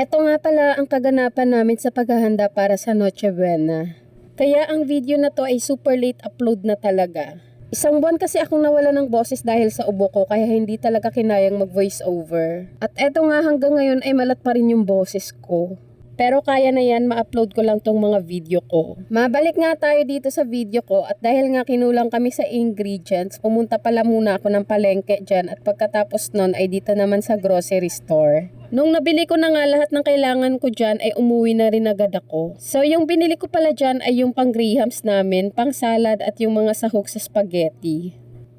Eto nga pala ang kaganapan namin sa paghahanda para sa Noche Buena. Kaya ang video na to ay super late upload na talaga. Isang buwan kasi akong nawala ng boses dahil sa ubo ko kaya hindi talaga kinayang mag voice over. At eto nga hanggang ngayon ay malat pa rin yung boses ko. Pero kaya na yan, ma-upload ko lang tong mga video ko. Mabalik nga tayo dito sa video ko at dahil nga kinulang kami sa ingredients, pumunta pala muna ako ng palengke dyan at pagkatapos nun ay dito naman sa grocery store. Nung nabili ko na nga lahat ng kailangan ko dyan ay umuwi na rin agad ako. So yung binili ko pala dyan ay yung pang grahams namin, pang salad at yung mga sahog sa spaghetti.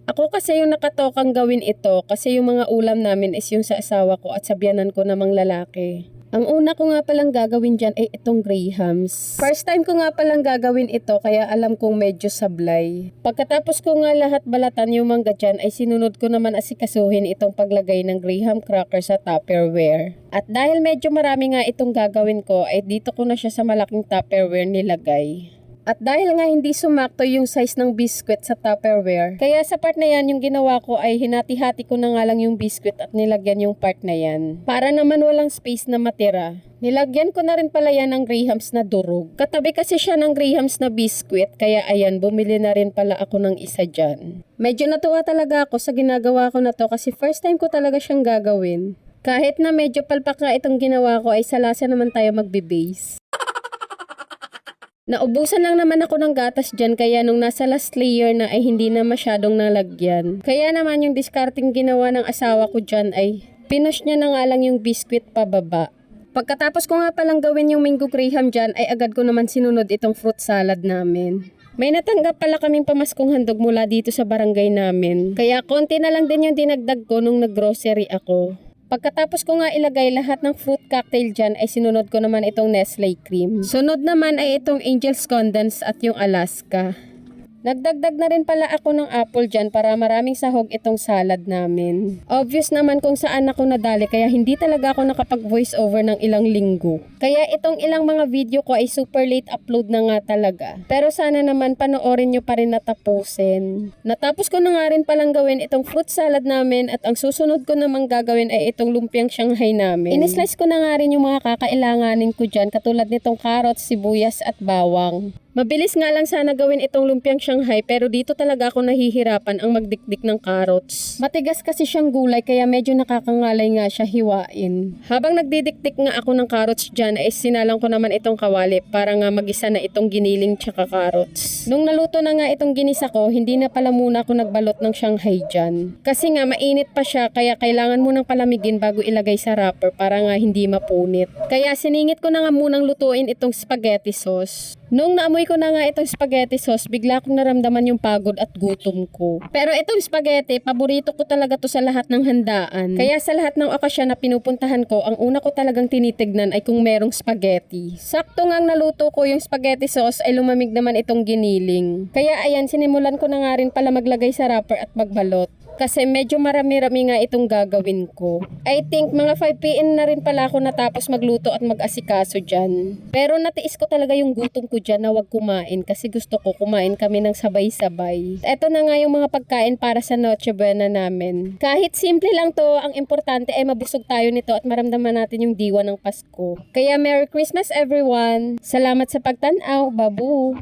Ako kasi yung nakatokang gawin ito kasi yung mga ulam namin is yung sa asawa ko at sa biyanan ko namang lalaki. Ang una ko nga palang gagawin dyan ay itong grahams. First time ko nga palang gagawin ito kaya alam kong medyo sablay. Pagkatapos ko nga lahat balatan yung mangga dyan ay sinunod ko naman asikasuhin itong paglagay ng graham cracker sa Tupperware. At dahil medyo marami nga itong gagawin ko ay dito ko na siya sa malaking Tupperware nilagay. At dahil nga hindi sumakto yung size ng biskwit sa Tupperware, kaya sa part na yan yung ginawa ko ay hinati-hati ko na nga lang yung biskwit at nilagyan yung part na yan. Para naman walang space na matira. Nilagyan ko na rin pala yan ng grahams na durog. Katabi kasi siya ng grahams na biskwit, kaya ayan, bumili na rin pala ako ng isa dyan. Medyo natuwa talaga ako sa ginagawa ko na to kasi first time ko talaga siyang gagawin. Kahit na medyo palpak na itong ginawa ko ay salasa naman tayo magbe-base. Naubusan lang naman ako ng gatas dyan kaya nung nasa last layer na ay hindi na masyadong nalagyan. Kaya naman yung discarding ginawa ng asawa ko dyan ay pinush niya na nga lang yung biskwit pababa. Pagkatapos ko nga palang gawin yung mango graham dyan ay agad ko naman sinunod itong fruit salad namin. May natanggap pala kaming pamaskong handog mula dito sa barangay namin. Kaya konti na lang din yung dinagdag ko nung naggrocery ako. Pagkatapos ko nga ilagay lahat ng fruit cocktail dyan ay sinunod ko naman itong Nestle cream. Sunod naman ay itong Angel's Condensed at yung Alaska. Nagdagdag na rin pala ako ng apple dyan para maraming sahog itong salad namin. Obvious naman kung saan ako nadali kaya hindi talaga ako nakapag voice over ng ilang linggo. Kaya itong ilang mga video ko ay super late upload na nga talaga. Pero sana naman panoorin nyo pa rin natapusin. Natapos ko na nga rin palang gawin itong fruit salad namin at ang susunod ko namang gagawin ay itong lumpiang Shanghai namin. Inislice ko na nga rin yung mga kakailanganin ko dyan katulad nitong carrots, sibuyas at bawang. Mabilis nga lang sana gawin itong lumpiang Shanghai pero dito talaga ako nahihirapan ang magdikdik ng carrots. Matigas kasi siyang gulay kaya medyo nakakangalay nga siya hiwain. Habang nagdidikdik nga ako ng carrots dyan ay sinalang ko naman itong kawali para nga magisa na itong giniling tsaka carrots. Nung naluto na nga itong ginisa ko, hindi na pala muna ako nagbalot ng Shanghai dyan. Kasi nga mainit pa siya kaya kailangan munang palamigin bago ilagay sa wrapper para nga hindi mapunit. Kaya siningit ko na nga munang lutuin itong spaghetti sauce. Nung naamoy ko na nga itong spaghetti sauce, bigla kong naramdaman yung pagod at gutom ko. Pero itong spaghetti, paborito ko talaga to sa lahat ng handaan. Kaya sa lahat ng okasyon na pinupuntahan ko, ang una ko talagang tinitignan ay kung merong spaghetti. Sakto ngang naluto ko yung spaghetti sauce ay lumamig naman itong giniling. Kaya ayan, sinimulan ko na nga rin pala maglagay sa wrapper at magbalot. Kasi medyo marami-rami nga itong gagawin ko. I think mga 5 PM na rin pala ako natapos magluto at mag-asikaso dyan. Pero natiis ko talaga yung gutom ko dyan na wag kumain kasi gusto ko kumain kami ng sabay-sabay. Eto na nga yung mga pagkain para sa Noche Buena namin. Kahit simple lang to, ang importante ay mabusog tayo nito at maramdaman natin yung diwa ng Pasko. Kaya Merry Christmas everyone! Salamat sa pagtanaw, babu!